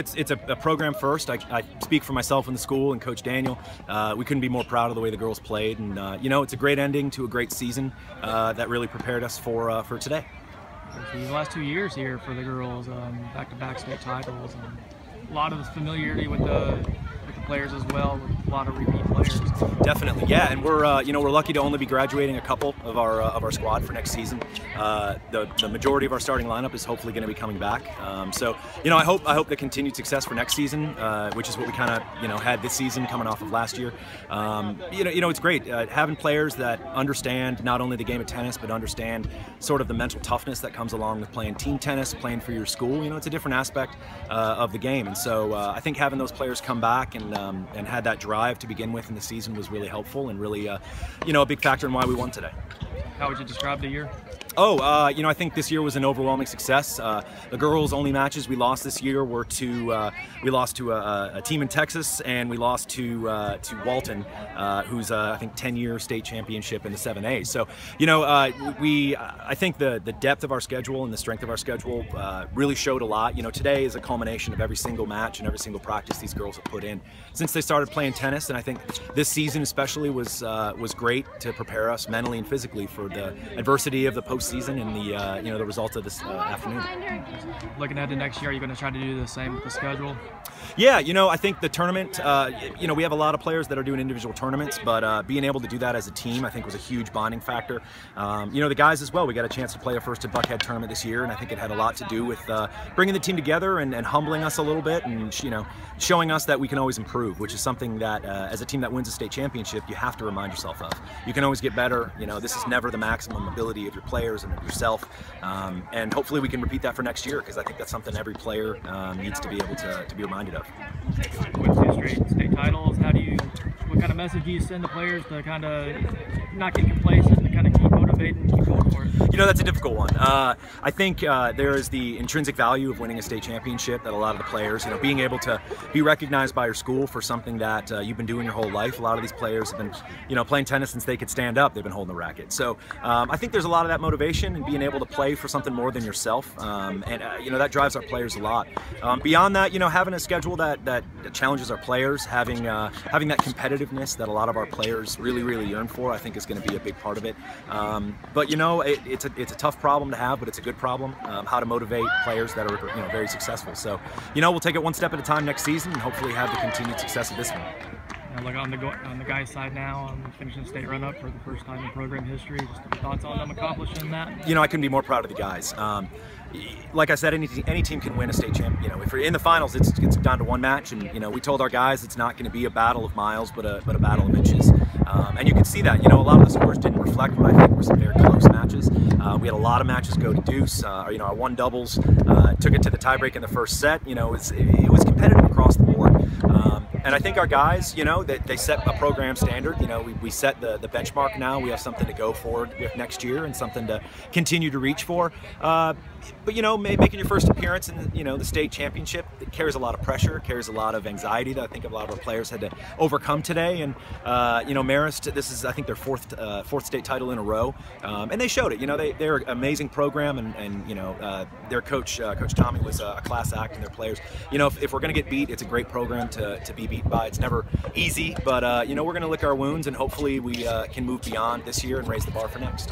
It's a program first. I speak for myself and the school and Coach Daniel. We couldn't be more proud of the way the girls played, and it's a great ending to a great season that really prepared us for today. These last 2 years here for the girls, back-to-back state titles, and a lot of familiarity with the players as well, with a lot of repeat players. Definitely, yeah, and we're lucky to only be graduating a couple of our squad for next season. The majority of our starting lineup is hopefully going to be coming back. So I hope the continued success for next season, which is what we kind of had this season coming off of last year. It's great having players that understand not only the game of tennis but understand sort of the mental toughness that comes along with playing team tennis, playing for your school. It's a different aspect of the game, and so I think having those players come back and had that drive to begin with in the season was really helpful and really a big factor in why we won today. How would you describe the year? I think this year was an overwhelming success. The girls' only matches we lost this year were we lost to a team in Texas, and we lost to Walton, who's I think 10-year state championship in the 7A. So I think the depth of our schedule and the strength of our schedule really showed a lot. Today is a culmination of every single match and every single practice these girls have put in since they started playing tennis, and I think this season especially was great to prepare us mentally and physically for the adversity of the postseason and the result of this afternoon. Looking ahead to next year, are you going to try to do the same with the schedule? Yeah, I think the tournament, we have a lot of players that are doing individual tournaments, but being able to do that as a team, I think, was a huge bonding factor. The guys as well, we got a chance to play a First at Buckhead tournament this year, and I think it had a lot to do with bringing the team together and humbling us a little bit, and showing us that we can always improve, which is something that as a team that wins a state championship, you have to remind yourself of. You can always get better. This is never the maximum ability of your players and of yourself, and hopefully we can repeat that for next year, because I think that's something every player needs to be able to be reminded of. With 2 straight state titles, what kind of message do you send to players to kind of not get complacent and kind of keep motivating and keep going for it? That's a difficult one. I think there is the intrinsic value of winning a state championship that a lot of the players, being able to be recognized by your school for something that you've been doing your whole life. A lot of these players have been, playing tennis since they could stand up. They've been holding the racket. So I think there's a lot of that motivation and being able to play for something more than yourself, and that drives our players a lot. Beyond that, having a schedule that challenges our players, having that competitiveness that a lot of our players really yearn for, I think is going to be a big part of it. But it's a tough problem to have, but it's a good problem. How to motivate players that are very successful. So we'll take it one step at a time next season and hopefully have the continued success of this one. Look on the guys' side now, finishing state run-up for the first time in program history. Just your thoughts on them accomplishing that? I couldn't be more proud of the guys. Like I said, any team can win a state champ. If you're in the finals, it's down to one match, and we told our guys it's not going to be a battle of miles, but a battle of inches. And you can see that. A lot of the scores didn't reflect what I think were some very close matches. We had a lot of matches go to deuce. Our one doubles took it to the tiebreak in the first set. It was competitive across the board. And I think our guys, they set a program standard. We set the benchmark now. We have something to go forward with next year and something to continue to reach for. But making your first appearance in the state championship, it carries a lot of pressure, carries a lot of anxiety that I think a lot of our players had to overcome today. And Marist, this is I think their fourth state title in a row, and they showed it. They're an amazing program, and their coach Tommy was a class act, and their players. If we're going to get beat, it's a great program to be beaten by. It's never easy, but we're going to lick our wounds, and hopefully we can move beyond this year and raise the bar for next.